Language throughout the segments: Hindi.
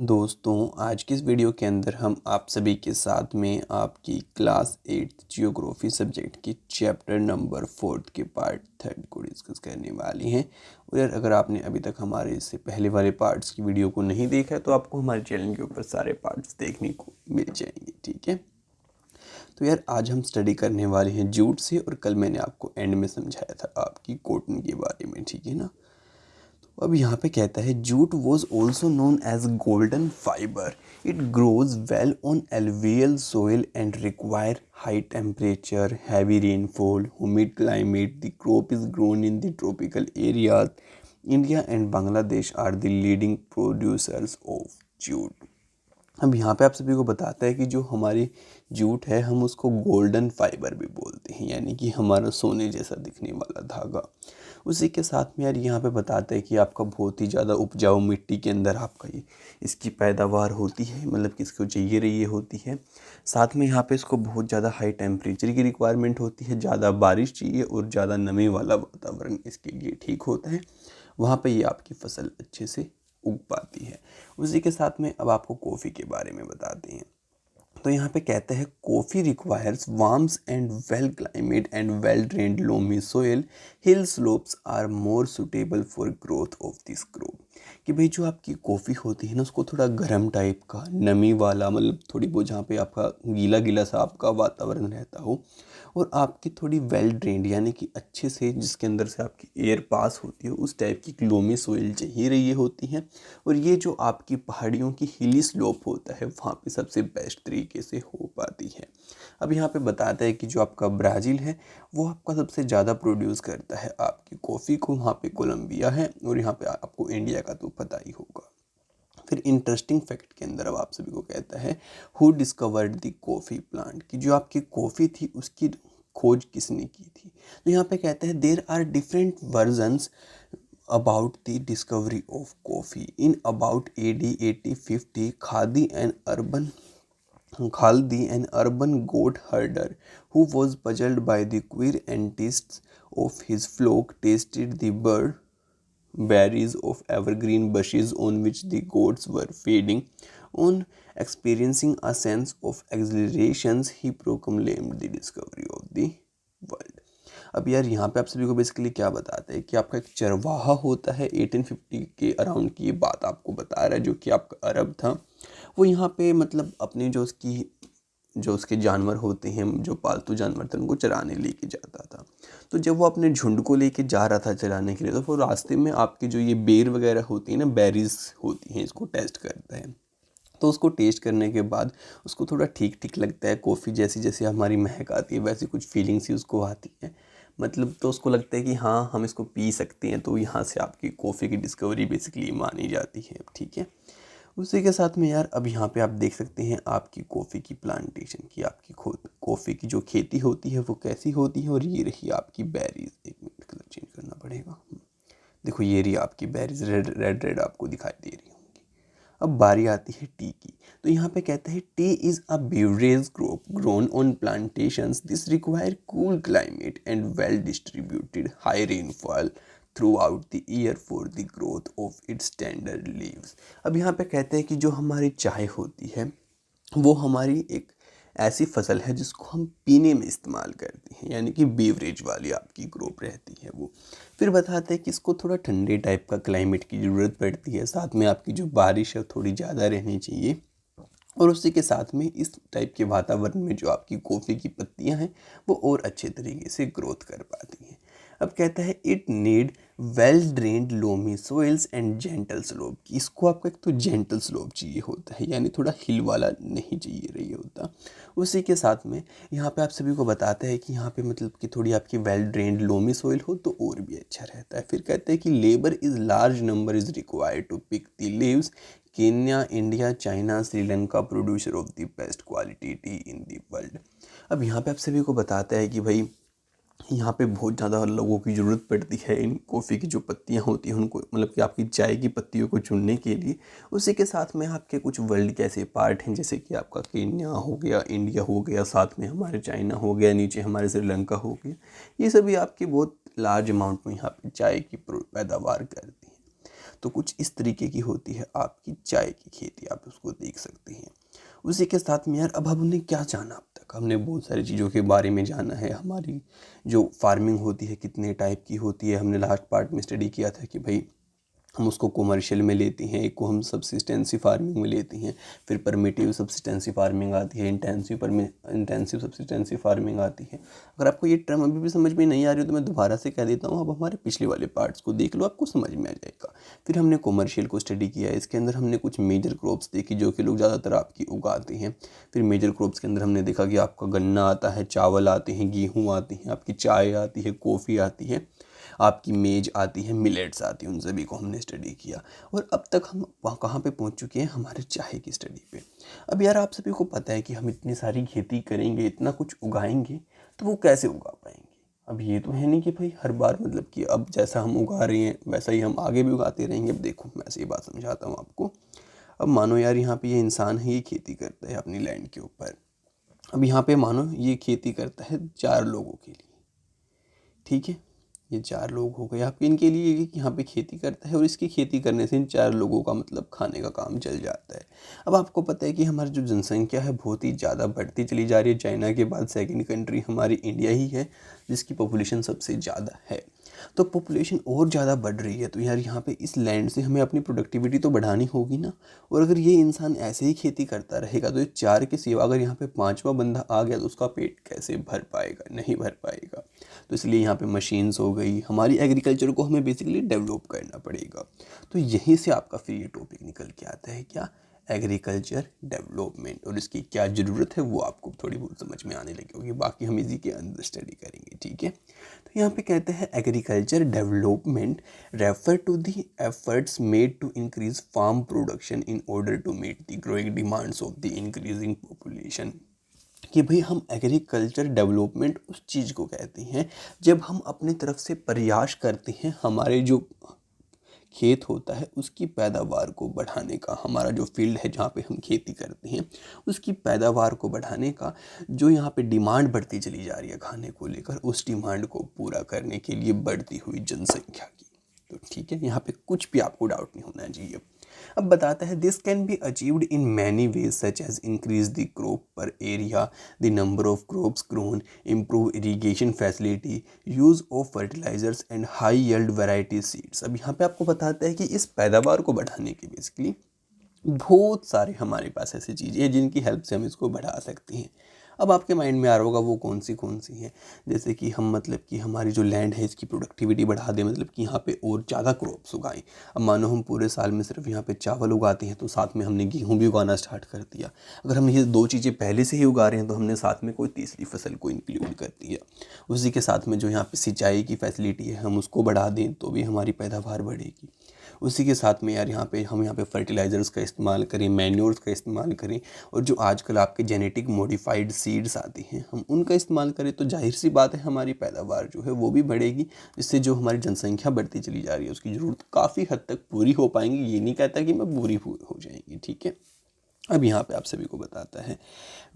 दोस्तों, आज की इस वीडियो के अंदर हम आप सभी के साथ में आपकी क्लास 8 जियोग्राफी सब्जेक्ट की चैप्टर नंबर 4 के पार्ट 3 को डिस्कस करने वाले हैं। और यार, अगर आपने अभी तक हमारे इससे पहले वाले पार्ट्स की वीडियो को नहीं देखा है तो आपको हमारे चैनल के ऊपर सारे पार्ट्स देखने को मिल जाएंगे। ठीक है, तो यार आज हम स्टडी करने वाले हैं जूट से, और कल मैंने आपको एंड में समझाया था आपकी कॉटन के बारे में। ठीक है ना। अब यहाँ पे कहता है jute was also known as golden fibre. It grows well on alluvial soil and require high temperature, heavy rainfall, humid climate. The crop is grown in the tropical areas. India and Bangladesh are the leading producers of jute. अब यहाँ पे आप सभी को बताता है कि जो हमारी जूट है हम उसको गोल्डन फाइबर भी बोलते हैं, यानी कि हमारा सोने जैसा दिखने वाला धागा। उसी के साथ में यार यहाँ पे बताता है कि आपका बहुत ही ज़्यादा उपजाऊ मिट्टी के अंदर आपका ये इसकी पैदावार होती है, मतलब कि इसको चाहिए रही होती है। साथ में यहाँ पे इसको बहुत ज़्यादा हाई टेम्परेचर की रिक्वायरमेंट होती है, ज़्यादा बारिश चाहिए और ज़्यादा नमी वाला वातावरण इसके लिए ठीक होता है। वहाँ पे ये आपकी फसल अच्छे से उग पाती है। उसी के साथ में अब आपको कॉफ़ी के बारे में बताते हैं। तो यहाँ पे कहते हैं coffee requires warms and well climate and well drained loamy soil. Hill slopes are more suitable for growth of this crop. कि भाई जो आपकी कॉफ़ी होती है ना उसको थोड़ा गर्म टाइप का नमी वाला, मतलब थोड़ी बहुत जहाँ पे आपका गीला गीला सा आपका वातावरण रहता हो, और आपकी थोड़ी वेल ड्रेन्ड यानी कि अच्छे से जिसके अंदर से आपकी एयर पास होती है उस टाइप की लोमी सोइल चाहिए रही होती है। और ये जो आपकी पहाड़ियों की हिली स्लोप होता है वहाँ पे सबसे बेस्ट तरीके से हो पाती है। अब यहाँ पे बताता है कि जो आपका ब्राज़ील है वो आपका सबसे ज़्यादा प्रोड्यूस करता है आपकी कॉफ़ी को, वहाँ पे कोलंबिया है, और यहाँ पे आपको इंडिया का तो पता ही होगा। फिर इंटरेस्टिंग फैक्ट के अंदर अब आप सभी को कहता है who discovered the coffee plant, की जो आपकी कॉफ़ी थी उसकी खोज किसने की थी। तो यहाँ पे कहते हैं there are different versions about the discovery of coffee. In about AD 8050, Khaldi, an urban goat herder who was puzzled by the queer antics of his flock, tasted the berries of evergreen bushes on which the goats were feeding. On experiencing a sense of exhilaration, he proclaimed the discovery of the world. अब यार यहाँ पे आप सभी को बेसिकली क्या बताते हैं कि आपका एक चरवाहा होता है 1850 के अराउंड की ये बात आपको बता रहा है, जो कि आपका अरब था। वो यहाँ पे मतलब अपने जो उसके जानवर होते हैं, जो पालतू जानवर थे, उनको चराने लेके जाता था। तो जब वो अपने झुंड को लेके जा रहा था चराने के लिए, तो वो रास्ते में आपके जो ये बेर वगैरह होती है ना, बेरीज होती हैं, इसको टेस्ट करता है। तो उसको टेस्ट करने के बाद उसको थोड़ा ठीक ठीक लगता है, कॉफ़ी जैसी जैसी हमारी महक आती है वैसी कुछ फीलिंग्स ही उसको आती है, मतलब तो उसको लगता है कि हाँ हम इसको पी सकते हैं। तो यहाँ से आपकी कॉफ़ी की डिस्कवरी बेसिकली मानी जाती है। ठीक है, उसी के साथ में यार अब यहाँ पे आप देख सकते हैं आपकी कॉफ़ी की प्लांटेशन की, आपकी कॉफ़ी की जो खेती होती है वो कैसी होती है। और ये रही आपकी बेरीज, एक मिनट कलर चेंज करना पड़ेगा। देखो ये रही आपकी बेरीज, रेड रेड रेड आपको दिखाई दे रही होंगी। अब बारी आती है टी की। तो यहाँ पे कहता है T is a beverage crop grown on plantations. This require cool climate and well distributed high rainfall through out the year for the growth of its tender leaves. अब यहाँ पे कहते हैं कि जो हमारी चाय होती है वो हमारी एक ऐसी फसल है जिसको हम पीने में इस्तेमाल करते हैं, यानी कि बेवरेज वाली आपकी क्रॉप रहती है वो। फिर बताते हैं कि इसको थोड़ा ठंडे टाइप का क्लाइमेट की ज़रूरत पड़ती है, साथ में आपकी जो बारिश है थोड़ी ज़्यादा रहनी चाहिए, और उसी के साथ में इस टाइप के वातावरण में जो आपकी कॉफ़ी की पत्तियां हैं वो और अच्छे तरीके से ग्रोथ कर पाती हैं। अब कहता है it need well drained loamy soils and gentle slope, कि इसको आपको एक तो जेंटल स्लोप चाहिए होता है, यानी थोड़ा हिल वाला नहीं चाहिए रही होता। उसी के साथ में यहाँ पे आप सभी को बताते हैं कि यहाँ पे मतलब कि थोड़ी आपकी वेल ड्रेन्ड लोमी सोइल हो तो और भी अच्छा रहता है। फिर कहते हैं कि labour is large number is required to pick the leaves. Kenya, India, China, Sri Lanka producer of the best quality tea in the world. अब यहाँ पे आप सभी को बताता है कि भाई यहाँ पे बहुत ज़्यादा लोगों की ज़रूरत पड़ती है इन कॉफ़ी की जो पत्तियाँ होती हैं उनको, मतलब कि आपकी चाय की पत्तियों को चुनने के लिए। उसी के साथ में आपके कुछ वर्ल्ड के ऐसे पार्ट हैं जैसे कि आपका केन्या हो गया, इंडिया हो गया, साथ में हमारे चाइना हो गया, नीचे हमारे श्रीलंका हो गया। ये सभी आपकी बहुत लार्ज अमाउंट में यहाँ पे चाय की पैदावार करती हैं। तो कुछ इस तरीके की होती है आपकी चाय की खेती, आप उसको देख सकते हैं। उसी के साथ में यार अब हमने क्या जाना, अब तक हमने बहुत सारी चीज़ों के बारे में जाना है। हमारी जो फार्मिंग होती है कितने टाइप की होती है, हमने लास्ट पार्ट में स्टडी किया था कि भाई हम उसको कॉमर्शियल में लेते हैं, एक को हम सब्सिस्टेंसी फार्मिंग में लेते हैं, फिर परमिटिव सब्सिस्टेंसी फार्मिंग आती है, इंटेंसिव सब्सिस्टेंसी फार्मिंग आती है। अगर आपको ये टर्म अभी भी समझ में नहीं आ रही हो तो मैं दोबारा से कह देता हूँ, अब हमारे पिछले वाले पार्ट्स को देख लो, आपको समझ में आ जाएगा। फिर हमने कॉमर्शियल को स्टडी किया, इसके अंदर हमने कुछ मेजर क्रॉप्स देखी जो कि लोग ज़्यादातर आपकी उगाते हैं। फिर मेजर क्रॉप्स के अंदर हमने देखा कि आपका गन्ना आता है, चावल आते हैं, गेहूँ आती हैं, आपकी चाय आती है, कॉफ़ी आती है, आपकी मेज आती है, मिलेट्स आती हैं, उन सभी को हमने स्टडी किया। और अब तक हम वहाँ कहाँ पे पहुँच चुके हैं, हमारे चाय की स्टडी पे। अब यार आप सभी को पता है कि हम इतनी सारी खेती करेंगे, इतना कुछ उगाएंगे, तो वो कैसे उगा पाएंगे। अब ये तो है नहीं कि भाई हर बार मतलब कि अब जैसा हम उगा रहे हैं वैसा ही हम आगे भी उगाते रहेंगे। अब देखो मैं ऐसी बात समझाता हूँ आपको। अब मानो यार यहाँ पे ये इंसान है, ये खेती करता है अपनी लैंड के ऊपर। अब यहाँ पे मानो ये खेती करता है 4 लोगों के लिए, ठीक है। ये 4 लोग हो गए आपके, इनके लिए ये यहाँ पे खेती करता है और इसकी खेती करने से इन 4 लोगों का मतलब खाने का काम चल जाता है। अब आपको पता है कि हमारी जो जनसंख्या है बहुत ही ज़्यादा बढ़ती चली जा रही है। चाइना के बाद सेकंड कंट्री हमारी इंडिया ही है जिसकी पॉपुलेशन सबसे ज़्यादा है। तो पॉपुलेशन और ज़्यादा बढ़ रही है, तो यार यहाँ पे इस लैंड से हमें अपनी प्रोडक्टिविटी तो बढ़ानी होगी ना। और अगर ये इंसान ऐसे ही खेती करता रहेगा तो ये 4 के सिवा अगर यहाँ पे 5वां बंदा आ गया तो उसका पेट कैसे भर पाएगा, नहीं भर पाएगा। तो इसलिए यहाँ पे मशीन्स हो गई, हमारी एग्रीकल्चर को हमें बेसिकली डेवलप करना पड़ेगा। तो यहीं से आपका फिर ये टॉपिक निकल के आता है क्या, एग्रीकल्चर डेवलपमेंट, और इसकी क्या ज़रूरत है वो आपको थोड़ी बहुत समझ में आने लगी होगी, बाकी हम इसी के अंदर स्टडी करेंगे, ठीक है। तो यहाँ पे कहते हैं agriculture development refer to the efforts made to increase farm production in order to meet the growing demands of the increasing population. कि भाई हम एग्रीकल्चर डेवलपमेंट उस चीज़ को कहते हैं जब हम अपनी तरफ से प्रयास करते हैं हमारे जो खेत होता है उसकी पैदावार को बढ़ाने का, हमारा जो फील्ड है जहाँ पे हम खेती करते हैं उसकी पैदावार को बढ़ाने का। जो यहाँ पे डिमांड बढ़ती चली जा रही है खाने को लेकर, उस डिमांड को पूरा करने के लिए बढ़ती हुई जनसंख्या की। तो ठीक है, यहाँ पे कुछ भी आपको डाउट नहीं होना चाहिए। अब बताता है this can be achieved in many ways such as increase the crop per area, the number of crops grown, improve irrigation facility, use of fertilisers and high yield variety seeds. अब यहाँ पे आपको बताता है कि इस पैदावार को बढ़ाने के बेसिकली बहुत सारे हमारे पास ऐसी चीज़ें हैं जिनकी हेल्प से हम इसको बढ़ा सकते हैं। अब आपके माइंड में आ रहा होगा वो कौन सी हैं, जैसे कि हम मतलब कि हमारी जो लैंड है इसकी प्रोडक्टिविटी बढ़ा दें, मतलब कि यहाँ पे और ज़्यादा क्रॉप्स उगाएं। अब मानो हम पूरे साल में सिर्फ यहाँ पे चावल उगाते हैं तो साथ में हमने गेहूँ भी उगाना स्टार्ट कर दिया। अगर हम ये 2 चीज़ें पहले से ही उगा रहे हैं तो हमने साथ में कोई तीसरी फसल को इंक्लूड कर दिया। उसी के साथ में जो यहाँ पे सिंचाई की फैसिलिटी है हम उसको बढ़ा दें तो भी हमारी पैदावार बढ़ेगी। उसी के साथ में यार यहाँ पे फर्टिलाइज़र्स का इस्तेमाल करें, मैन्योर्स का इस्तेमाल करें, और जो आजकल आपके जेनेटिक मॉडिफाइड सीड्स आती हैं हम उनका इस्तेमाल करें, तो जाहिर सी बात है हमारी पैदावार जो है वो भी बढ़ेगी, जिससे जो हमारी जनसंख्या बढ़ती चली जा रही है उसकी ज़रूरत काफ़ी हद तक पूरी हो पाएंगी। ये नहीं कहता कि मैं पूरी हो जाएंगी, ठीक है। अब यहाँ पे आप सभी को बताता है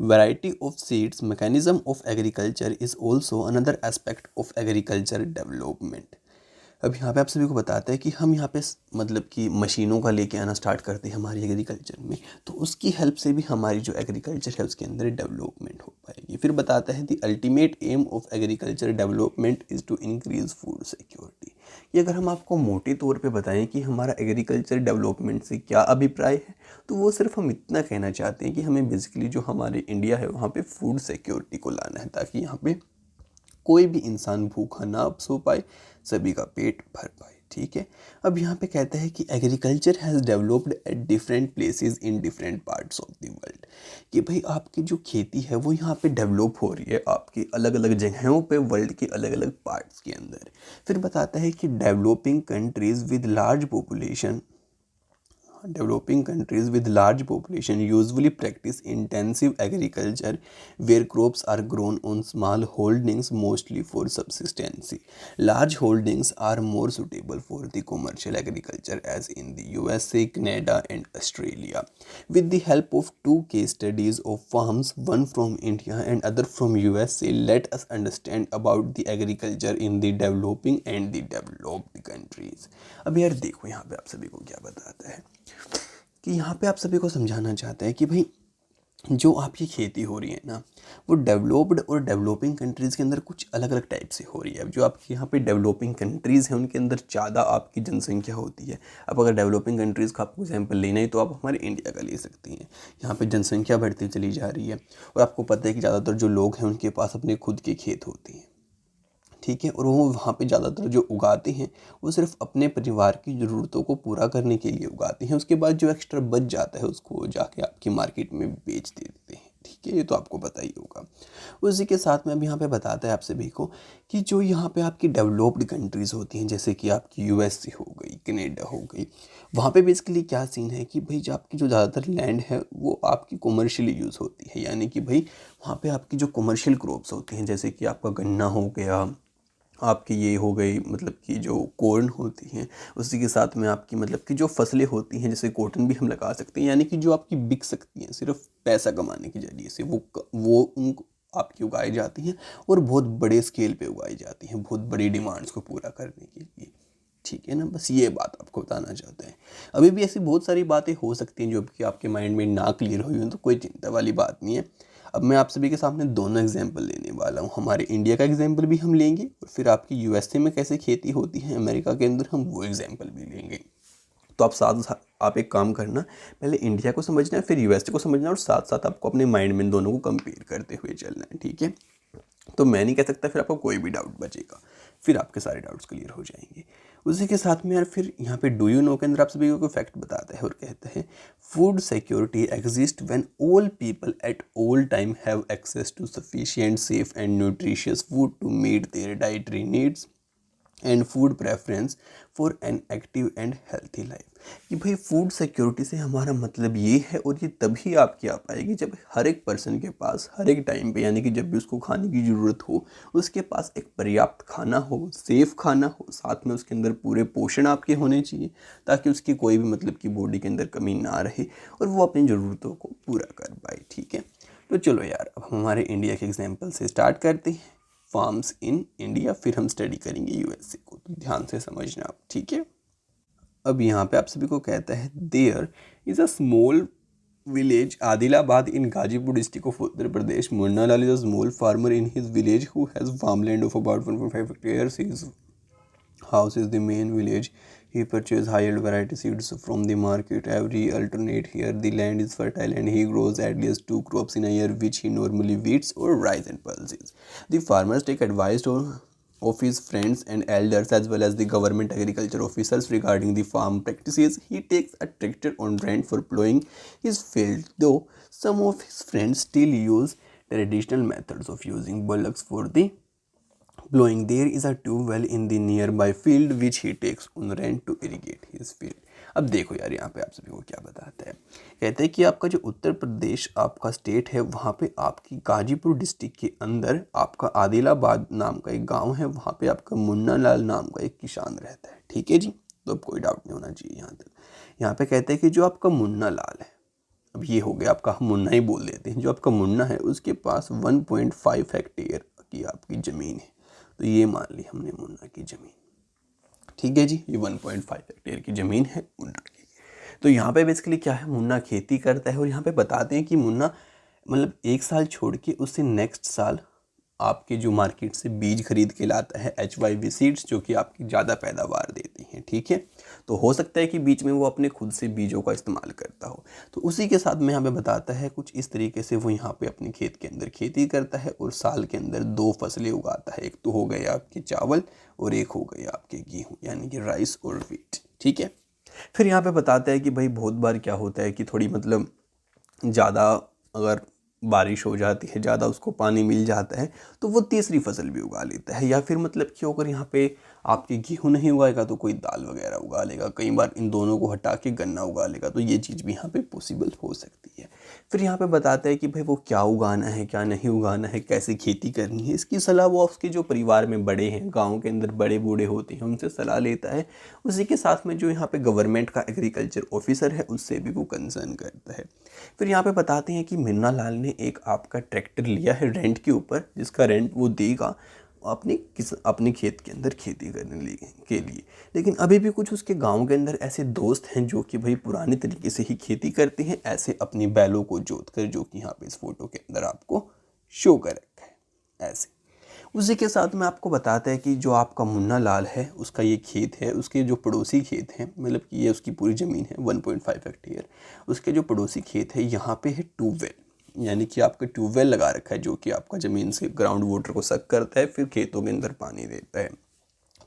variety of seeds mechanism of agriculture is also another aspect of agriculture development. अब यहाँ पे आप सभी को बताता है कि हम यहाँ पे मतलब कि मशीनों का लेके आना स्टार्ट करते हैं हमारी एग्रीकल्चर में, तो उसकी हेल्प से भी हमारी जो एग्रीकल्चर है उसके अंदर डेवलपमेंट हो पाएगी। फिर बताता है the ultimate aim of agriculture development is to increase food security. कि अगर हम आपको मोटे तौर पे बताएं कि हमारा एग्रीकल्चर डेवलपमेंट से क्या अभिप्राय है, तो वो सिर्फ हम इतना कहना चाहते हैं कि हमें बेसिकली जो हमारे इंडिया है वहाँ पे फूड सिक्योरिटी को लाना है, ताकि यहाँ पे कोई भी इंसान भूखा ना सो पाए, सभी का पेट भर पाए, ठीक है। अब यहाँ पे कहता है कि agriculture has developed at different places in different parts of the world. कि भाई आपकी जो खेती है वो यहाँ पे डेवलप हो रही है आपकी अलग अलग जगहों पे वर्ल्ड के अलग अलग पार्ट्स के अंदर। फिर बताता है कि developing countries with large population, developing countries with large population usually practice intensive agriculture where crops are grown on small holdings mostly for subsistence. Large holdings are more suitable for the commercial agriculture as in the USA, Canada and Australia. With the help of two case studies of farms, one from India and other from USA, let us understand about the agriculture in the developing and the developed countries. अब यार देखो यहाँ पे आप सभी को क्या बताता है कि यहाँ पे आप सभी को समझाना चाहता है कि भाई जो आपकी खेती हो रही है ना, वो डेवलप्ड और डेवलपिंग कंट्रीज़ के अंदर कुछ अलग अलग टाइप से हो रही है। अब जो आपके यहाँ पे डेवलपिंग कंट्रीज़ हैं उनके अंदर ज़्यादा आपकी जनसंख्या होती है। अब अगर डेवलपिंग कंट्रीज़ का आपको एग्जांपल लेना है तो आप हमारे इंडिया का ले सकते हैं। यहाँ पे जनसंख्या बढ़ती चली जा रही है और आपको पता है कि ज़्यादातर जो लोग हैं उनके पास अपने खुद के खेत होते हैं, ठीक है, और वो वहाँ पे ज़्यादातर जो उगाते हैं वो सिर्फ अपने परिवार की ज़रूरतों को पूरा करने के लिए उगाते हैं। उसके बाद जो एक्स्ट्रा बच जाता है उसको जाके आपकी मार्केट में बेच देते हैं, ठीक है, ये तो आपको पता ही होगा। उसी के साथ में अब यहाँ पे बताता है आप सभी को कि जो यहाँ पे आपकी डेवलप्ड कंट्रीज़ होती हैं जैसे कि आपकी यूएसए हो गई, कनाडा हो गई, वहाँ पे बेसिकली क्या सीन है कि भाई जो आपकी जो ज़्यादातर लैंड है वो आपकी कॉमर्शियली यूज़ होती है, यानी कि भाई वहाँ पे आपकी जो कॉमर्शियल क्रॉप्स होती हैं जैसे कि आपका गन्ना हो गया, आपकी ये हो गई मतलब कि जो कॉर्न होती हैं, उसी के साथ में आपकी मतलब कि जो फसलें होती हैं जैसे कॉटन भी हम लगा सकते हैं, यानी कि जो आपकी बिक सकती हैं सिर्फ पैसा कमाने के जरिए से, वो उनको आपकी उगाई जाती हैं और बहुत बड़े स्केल पे उगाई जाती हैं, बहुत बड़ी डिमांड्स को पूरा करने के लिए, ठीक है ना। बस ये बात आपको बताना चाहते हैं। अभी भी ऐसी बहुत सारी बातें हो सकती हैं जो कि आपके माइंड में ना क्लियर हुई हो तो कोई चिंता वाली बात नहीं है। अब मैं आप सभी के सामने दोनों एग्जाम्पल लेने वाला हूँ। हमारे इंडिया का एग्जाम्पल भी हम लेंगे और फिर आपकी यूएसए में कैसे खेती होती है अमेरिका के अंदर, हम वो एग्जाम्पल भी लेंगे। तो आप साथ आप एक काम करना, पहले इंडिया को समझना है फिर यूएसए को समझना और साथ साथ आपको अपने माइंड में दोनों को कंपेयर करते हुए चलना है, ठीक है। तो मैं नहीं कह सकता फिर आपको कोई भी डाउट बचेगा, फिर आपके सारे डाउट्स क्लियर हो जाएंगे। उसी के साथ में यार फिर यहाँ पे डू यू नो के अंदर आप सभी को फैक्ट बताता है और कहता है food security exist when all people at all time have access to sufficient safe and nutritious food to meet their dietary needs and food preference for an active and healthy life. कि भाई फूड सिक्योरिटी से हमारा मतलब ये है और ये तभी आपकी आ पाएगी जब हर एक पर्सन के पास हर एक टाइम पे, यानी कि जब भी उसको खाने की ज़रूरत हो उसके पास एक पर्याप्त खाना हो, सेफ खाना हो, साथ में उसके अंदर पूरे पोषण आपके होने चाहिए ताकि उसकी कोई भी मतलब की बॉडी के अंदर कमी ना रहे और वो अपनी ज़रूरतों को पूरा कर पाए, ठीक है। तो चलो यार अब हमारे इंडिया के एग्जाम्पल से स्टार्ट करते हैं, फार्म्स इन इंडिया, फिर हम स्टडी करेंगे यूएसए को, तो ध्यान से समझना आप, ठीक है। अब यहाँ पे आप सभी को कहता है there is a small village Adilabad in Ghazipur district of Uttar Pradesh. Munna Lal is a small farmer in his village who has farmland of about 1.5 hectares. His house is the main village. He purchases high-yield variety seeds from the market every alternate year. The land is fertile and he grows at least 2 crops in a year, which he normally wheats or rice and pulses. The farmers take advice of his friends and elders as well as the government agriculture officers regarding the farm practices. He takes a tractor on rent for plowing his field, though some of his friends still use traditional methods of using bullocks for the blowing. There is a tube well in the nearby field which he takes on rent to irrigate his field. अब देखो यार यहाँ पे आप सभी को क्या बताता है, कहते हैं कि आपका जो उत्तर प्रदेश आपका स्टेट है वहाँ पे आपकी गाजीपुर डिस्ट्रिक्ट के अंदर आपका आदिलाबाद नाम का एक गांव है, वहाँ पे आपका मुन्ना लाल नाम का एक किसान रहता है, ठीक है जी। तो अब कोई डाउट नहीं होना चाहिए यहाँ तक। यहाँ पे कहते हैं कि जो आपका मुन्ना लाल है, अब ये हो गया आपका, हम मुन्ना ही बोल देते हैं, जो आपका मुन्ना है उसके पास 1.5 हेक्टेयर की आपकी ज़मीन है, तो ये मान ली हमने मुन्ना की ज़मीन, ठीक है जी। ये 1.5 हेक्टेयर की ज़मीन है मुन्ना की। तो यहाँ पे बेसिकली क्या है, मुन्ना खेती करता है और यहाँ पे बताते हैं कि मुन्ना मतलब एक साल छोड़ के उससे नेक्स्ट साल आपके जो मार्केट से बीज खरीद के लाता है HYV सीड्स, जो कि आपकी ज़्यादा पैदावार देती हैं, ठीक है। तो हो सकता है कि बीच में वो अपने खुद से बीजों का इस्तेमाल करता हो। तो उसी के साथ में यहाँ पे बताता है कुछ इस तरीके से वो यहाँ पे अपने खेत के अंदर खेती करता है और साल के अंदर 2 फसलें उगाता है, एक तो हो गए आपके चावल और एक हो गए आपके गेहूँ, यानी कि राइस और व्हीट, ठीक है। फिर यहाँ पे बताता है कि भाई बहुत बार क्या होता है कि थोड़ी मतलब ज़्यादा अगर बारिश हो जाती है, ज़्यादा उसको पानी मिल जाता है तो वो तीसरी फसल भी उगा लेता है, या फिर मतलब कि अगर यहाँ पे आपके गेहूँ नहीं उगाएगा तो कोई दाल वगैरह उगा लेगा, कई बार इन दोनों को हटा के गन्ना उगा लेगा, तो ये चीज़ भी यहाँ पे पॉसिबल हो सकती है। फिर यहाँ पे बताता है कि भाई वो क्या उगाना है क्या नहीं उगाना है, कैसे खेती करनी है, इसकी सलाह वो उसके जो परिवार में बड़े हैं, गाँव के अंदर बड़े बूढ़े होते हैं, उनसे सलाह लेता है। उसी के साथ में जो यहाँ पे गवर्नमेंट का एग्रीकल्चर ऑफिसर है उससे भी वो कंसर्न करता है। फिर यहाँ पे बताते हैं कि मुन्ना लाल ने एक आपका ट्रैक्टर लिया है रेंट के ऊपर, जिसका रेंट वो देगा अपने खेत के अंदर खेती करने के लिए। लेकिन अभी भी कुछ उसके गांव के अंदर ऐसे दोस्त हैं जो कि भाई पुराने तरीके से ही खेती करते हैं, ऐसे अपनी बैलों को जोत कर, जो कि यहाँ पे इस फोटो के अंदर आपको शो कर रखा है ऐसे। उसी के साथ में आपको बताता है कि जो आपका मुन्ना लाल है उसका ये खेत है, उसके जो पड़ोसी खेत हैं, मतलब कि ये उसकी पूरी ज़मीन है 1.5 हेक्टेयर, उसके जो पड़ोसी खेत है यहाँ पे है ट्यूबवेल, यानी कि आपका ट्यूबवेल लगा रखा है जो कि आपका ज़मीन से ग्राउंड वाटर को सक करता है, फिर खेतों के अंदर पानी देता है।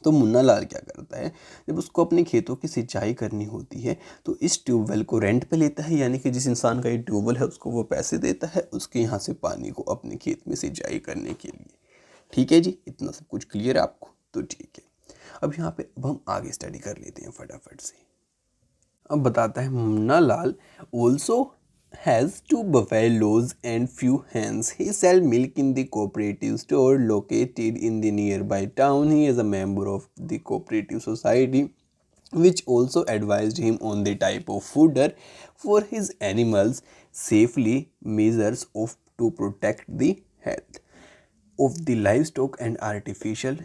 तो मुन्ना लाल क्या करता है, जब उसको अपने खेतों की सिंचाई करनी होती है तो इस ट्यूबवेल को रेंट पे लेता है, यानी कि जिस इंसान का ये ट्यूबवेल है उसको वो पैसे देता है उसके यहाँ से पानी को अपने खेत में सिंचाई करने के लिए। ठीक है जी, इतना सब कुछ क्लियर है आपको? तो ठीक है, अब यहाँ पे अब हम आगे स्टडी कर लेते हैं फटाफट से। अब बताता है Munna Lal also has two buffaloes and few hens. He sells milk in the cooperative store located in the nearby town. He is a member of the cooperative society, which also advised him on the type of fodder for his animals, safely measures of to protect the health of the livestock and artificial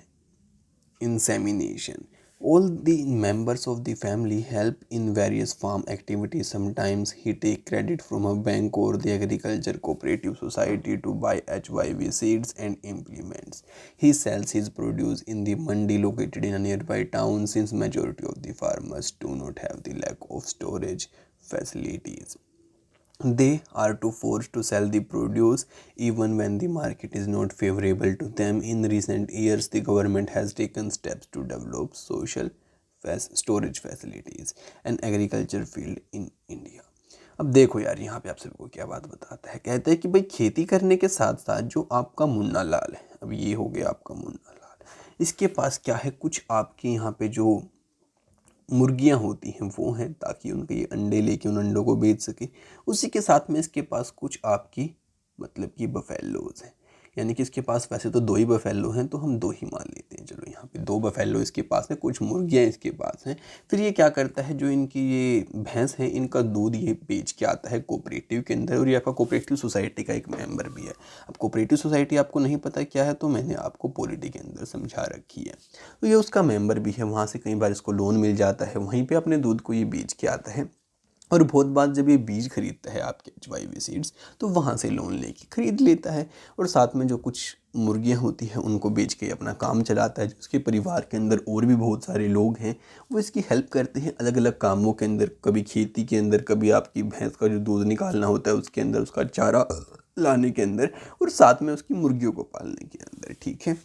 insemination. All the members of the family help in various farm activities. Sometimes he take credit from a bank or the agriculture cooperative society to buy HYV seeds and implements. He sells his produce in the mandi located in a nearby town, since majority of the farmers do not have the lack of storage facilities. They are too forced to sell the produce even when the market is not favorable to them. In recent years, the government has taken steps to develop social storage facilities and agriculture field in India. अब देखो यार, यहाँ पे आप सबको क्या बात बताता है, कहते हैं कि भाई खेती करने के साथ साथ जो आपका मुन्ना लाल है, अब ये हो गया आपका मुन्ना लाल, इसके पास क्या है, कुछ आपके यहाँ पे जो मुर्गियां होती हैं वो हैं, ताकि उनके ये अंडे लेके उन अंडों को बेच सके। उसी के साथ में इसके पास कुछ आपकी मतलब कि बफेलोज हैं, यानी कि इसके पास वैसे तो 2 ही बफेलो हैं, तो हम 2 ही मान लेते हैं, चलो यहाँ पे 2 बफेलो इसके पास है, कुछ मुर्गियाँ इसके पास हैं। फिर ये क्या करता है, जो इनकी ये भैंस है इनका दूध ये बेच के आता है कोऑपरेटिव के अंदर, और ये आपका कोऑपरेटिव सोसाइटी का एक मेंबर भी है। अब कोऑपरेटिव सोसाइटी आपको नहीं पता क्या है, तो मैंने आपको पॉलिटी के अंदर समझा रखी है। तो ये उसका मेंबर भी है, वहाँ से कई बार इसको लोन मिल जाता है, वहीं पे अपने दूध को ये बेच के आता है। और बहुत बार जब ये बीज खरीदता है आपके HYV सीड्स, तो वहाँ से लोन लेके खरीद लेता है, और साथ में जो कुछ मुर्गियाँ होती हैं उनको बेच के अपना काम चलाता है। उसके परिवार के अंदर और भी बहुत सारे लोग हैं, वो इसकी हेल्प करते हैं अलग अलग कामों के अंदर, कभी खेती के अंदर, कभी आपकी भैंस का जो दूध निकालना होता है उसके अंदर, उसका चारा लाने के अंदर, और साथ में उसकी मुर्गियों को पालने के अंदर। ठीक है,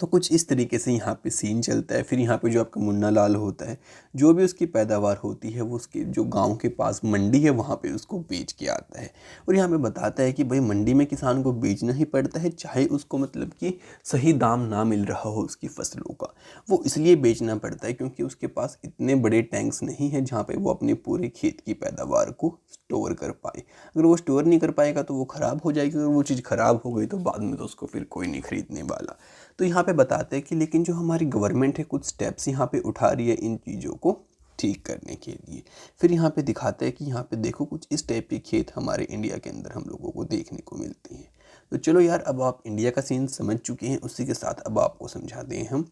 तो कुछ इस तरीके से यहाँ पे सीन चलता है। फिर यहाँ पे जो आपका मुन्ना लाल होता है, जो भी उसकी पैदावार होती है वो उसके जो गांव के पास मंडी है वहाँ पे उसको बेच के आता है। और यहाँ पे बताता है कि भाई मंडी में किसान को बेचना ही पड़ता है, चाहे उसको मतलब कि सही दाम ना मिल रहा हो उसकी फसलों का, वो इसलिए बेचना पड़ता है क्योंकि उसके पास इतने बड़े टैंक्स नहीं हैं जहाँ पे वो अपने पूरे खेत की पैदावार को स्टोर कर पाए। अगर वो स्टोर नहीं कर पाएगा तो वो ख़राब हो जाएगी, अगर वो चीज़ ख़राब हो गई तो बाद में तो उसको फिर कोई नहीं खरीदने वाला। तो यहाँ पे बताते हैं कि लेकिन जो हमारी गवर्नमेंट है कुछ स्टेप्स यहाँ पे उठा रही है इन चीज़ों को ठीक करने के लिए। फिर यहाँ पे दिखाते हैं कि यहाँ पे देखो कुछ इस टाइप के खेत हमारे इंडिया के अंदर हम लोगों को देखने को मिलते हैं। तो चलो यार, अब आप इंडिया का सीन समझ चुके हैं, उसी के साथ अब आपको समझा दें हम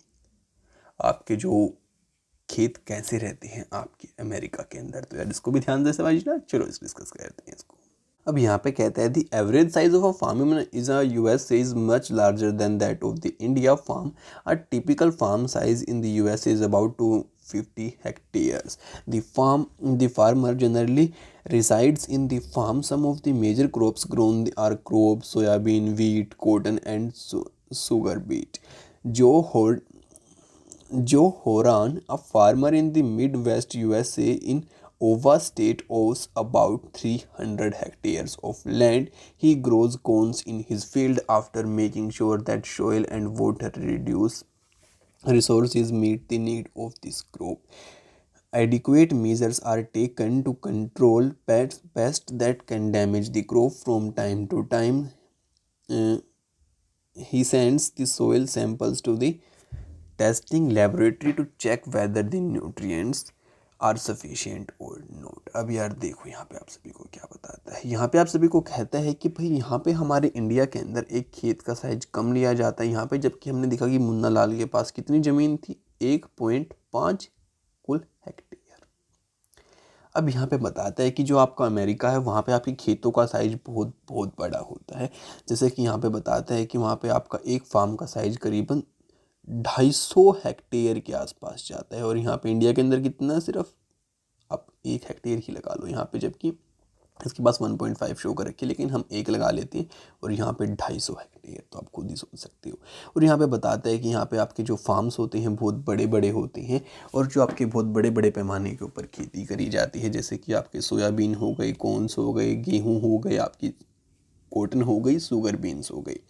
आपके जो खेत कैसे रहते हैं आपके अमेरिका के अंदर। तो यार इसको भी ध्यान से समझना, चलो इस डिस्कस करते हैं इसको। अब यहाँ पे कहता है the average size of a farm is a US is much larger than that of the India farm. A typical farm size in the US is about 250 hectares. The farmer generally resides in the farm. Some of the major crops grown are crops, soybean, wheat, cotton, and sugar beet. Joe Hord Joe Horan, a farmer in the Midwest USA in Iowa State, owns about 300 hectares of land. He grows corn in his field after making sure that soil and water reduce resources meet the need of this group. Adequate measures are taken to control pests that can damage the crop from time to time. Uh, he sends the soil samples to the testing laboratory to check whether the nutrients are sufficient और नोट। अब यार देखो यहाँ पे आप सभी को क्या बताता है, यहाँ पे आप सभी को कहता है कि भाई यहाँ पे हमारे इंडिया के अंदर एक खेत का साइज कम लिया जाता है यहाँ पे, जबकि हमने देखा कि मुन्ना लाल के पास कितनी ज़मीन थी, 1.5 कुल हेक्टेयर। अब यहाँ पे बताता है कि जो आपका अमेरिका है वहाँ पे आपके खेतों का साइज बहुत बहुत बड़ा होता है। जैसे कि यहाँ पे बताता है कि वहाँ पे आपका एक फार्म का साइज करीबन 250 हेक्टेयर के आसपास जाता है, और यहाँ पे इंडिया के अंदर कितना, सिर्फ आप 1 हेक्टेयर ही लगा लो यहाँ पे, जबकि इसके पास 1.5 शो कर रखी है, लेकिन हम 1 लगा लेते हैं और यहाँ पे 250 हेक्टेयर, तो आप खुद ही सोच सकते हो। और यहाँ पे बताता है कि यहाँ पे आपके जो फार्म्स होते हैं बहुत बड़े बड़े होते हैं, और जो आपके बहुत बड़े बड़े पैमाने के ऊपर खेती करी जाती है, जैसे कि आपके सोयाबीन हो गई, कॉर्न्स हो गए, गेहूँ हो गए, आपकी कॉटन हो गई, शुगर बीन्स हो गई।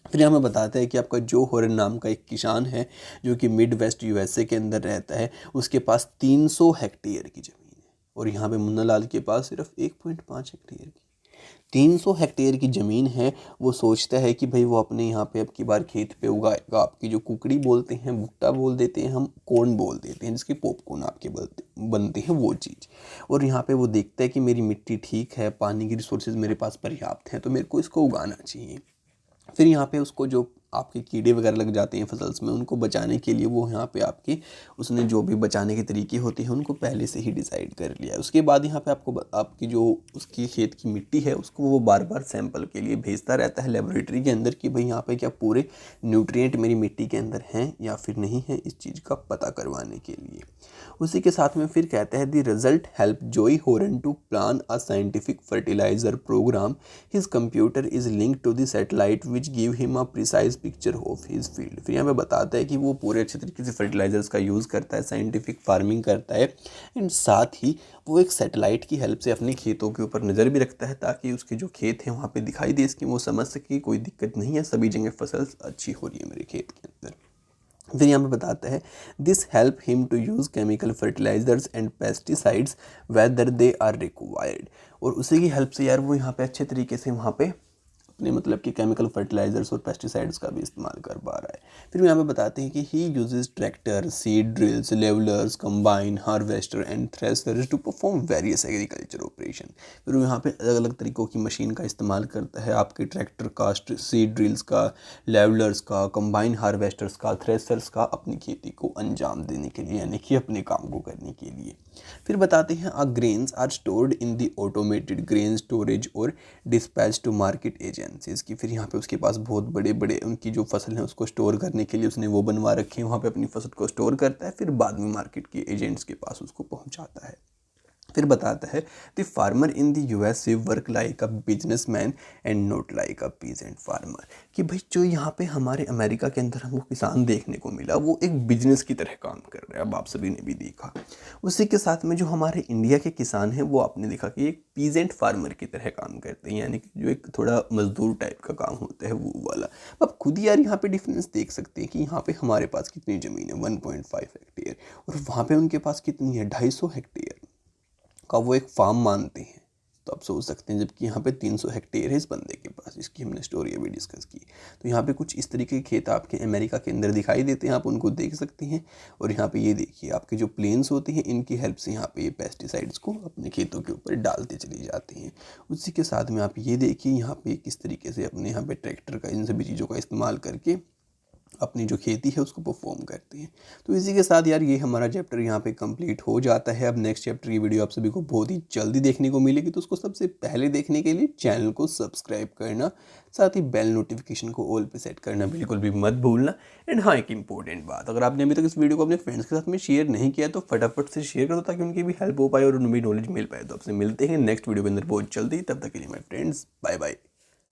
फिर हमें बताता है कि आपका जो हॉरन नाम का एक किसान है जो कि मिड वेस्ट यूएसए के अंदर रहता है, उसके पास 300 हेक्टेयर की ज़मीन है, और यहाँ पे मुन्ना लाल के पास सिर्फ 1.5 हेक्टेयर की। 300 हेक्टेयर की ज़मीन है, वो सोचता है कि भाई वो अपने यहाँ पे अब की बार खेत पे उगाएगा आपकी जो कुकड़ी बोलते हैं, भुट्टा बोल देते हैं हम, कॉर्न बोल देते हैं, जिसके पॉपकॉर्न आपके बनते हैं वो चीज़। और यहाँ पे वो देखता है कि मेरी मिट्टी ठीक है, पानी की रिसोर्सेज मेरे पास पर्याप्त हैं, तो मेरे को इसको उगाना चाहिए। फिर यहाँ पे उसको जो आपके कीड़े वगैरह लग जाते हैं फसल्स में, उनको बचाने के लिए वो यहाँ पे आपकी उसने जो भी बचाने के तरीके होते हैं उनको पहले से ही डिसाइड कर लिया है। उसके बाद यहाँ पे आपको आपकी जो उसकी खेत की मिट्टी है उसको वो बार बार सैंपल के लिए भेजता रहता है लेबोरेटरी के अंदर कि भाई यहाँ पे क्या पूरे न्यूट्रिएंट मेरी मिट्टी के अंदर हैं या फिर नहीं है, इस चीज़ का पता करवाने के लिए। उसी के साथ में फिर कहता है the result help Joey Horan to plan a scientific fertiliser programme. His computer is linked to the satellite which give him a precise picture of his field. फिर यहाँ पे बताता है कि वो पूरे अच्छे तरीके से फर्टिलाइजर्स का यूज़ करता है, साइंटिफिक फार्मिंग करता है, एंड साथ ही वो एक सैटेलाइट की हेल्प से अपने खेतों के ऊपर नज़र भी रखता है ताकि उसके जो खेत हैं वहाँ पे दिखाई दे इसकी, वो समझ सके कोई दिक्कत नहीं है, सभी जगह फसल अच्छी हो रही है मेरे खेत के अंदर। फिर यहाँ पे बताता है this help him to use chemical fertilizers and pesticides whether they are required. और उसी की हेल्प से यार वो यहाँ पे अच्छे तरीके से वहाँ पे अपने मतलब कि केमिकल फर्टिलाइजर्स और पेस्टिसाइड्स का भी इस्तेमाल कर पा रहा है। फिर यहाँ पे बताते हैं कि he uses tractor, seed drills, levellers, combine, harvester and threshers to perform various agriculture operation. फिर वो यहाँ पे अलग अलग तरीक़ों की मशीन का इस्तेमाल करता है, आपके ट्रैक्टर का, सीड ड्रिल्स का, लेवलर्स का, कंबाइन हार्वेस्टर्स का, थ्रेशर्स का, अपनी खेती को अंजाम देने के लिए, यानी कि अपने काम को करने के लिए। फिर बताते हैं आ grains are stored in the automated grain storage और डिस्पैच टू मार्केट एजेंसीज की। फिर यहाँ पे उसके पास बहुत बड़े बड़े उनकी जो फसल है उसको स्टोर करने के लिए उसने वो बनवा रखे हैं, वहाँ पे अपनी फसल को स्टोर करता है, फिर बाद में मार्केट के एजेंट्स के पास उसको पहुँचाता है। फिर बताता है the farmer in the USA work like a businessman and not like a peasant farmer. कि भाई जो यहाँ पे हमारे अमेरिका के अंदर हमको किसान देखने को मिला वो एक बिजनेस की तरह काम कर रहे हैं, अब आप सभी ने भी देखा। उसी के साथ में जो हमारे इंडिया के किसान हैं वो आपने देखा कि एक पीजेंट फार्मर की तरह काम करते हैं, यानी कि जो एक थोड़ा मजदूर टाइप का काम होता है वो वाला। अब खुद यार यहाँ पे डिफरेंस देख सकते हैं कि यहाँ पे हमारे पास कितनी ज़मीन है, 1.5 हेक्टेयर, और वहाँ पे उनके पास कितनी है, 250 हेक्टेयर का वो एक फार्म मानते हैं। तो आप सोच सकते हैं, जबकि यहाँ पे 300 हेक्टेयर है इस बंदे के पास, इसकी हमने स्टोरी अभी डिस्कस की। तो यहाँ पे कुछ इस तरीके के खेत आपके अमेरिका के अंदर दिखाई देते हैं, आप उनको देख सकते हैं। और यहाँ पे ये देखिए आपके जो प्लेन्स होते हैं इनकी हेल्प से यहाँ पे ये पेस्टिसाइड्स को अपने खेतों के ऊपर डालते चले जाते हैं। उसी के साथ में आप ये देखिए यहाँ पे किस तरीके से अपने यहाँ पे ट्रैक्टर का, इन सभी चीज़ों का इस्तेमाल करके अपनी जो खेती है उसको परफॉर्म करते हैं। तो इसी के साथ यार ये हमारा चैप्टर यहाँ पे कंप्लीट हो जाता है। अब नेक्स्ट चैप्टर की वीडियो आप सभी को बहुत ही जल्दी देखने को मिलेगी, तो उसको सबसे पहले देखने के लिए चैनल को सब्सक्राइब करना, साथ ही बेल नोटिफिकेशन को ऑल पे सेट करना बिल्कुल भी मत भूलना। एंड हाँ, एक इंपॉर्टेंट बात, अगर आपने अभी तक इस वीडियो को अपने फ्रेंड्स के साथ में शेयर नहीं किया तो फटाफट से शेयर कर दो ताकि उनकी भी हेल्प हो पाए और उन्हें भी नॉलेज मिल पाए। तो आपसे मिलते हैं नेक्स्ट वीडियो के अंदर बहुत जल्दी, तब तक के लिए माय फ्रेंड्स, बाय बाय।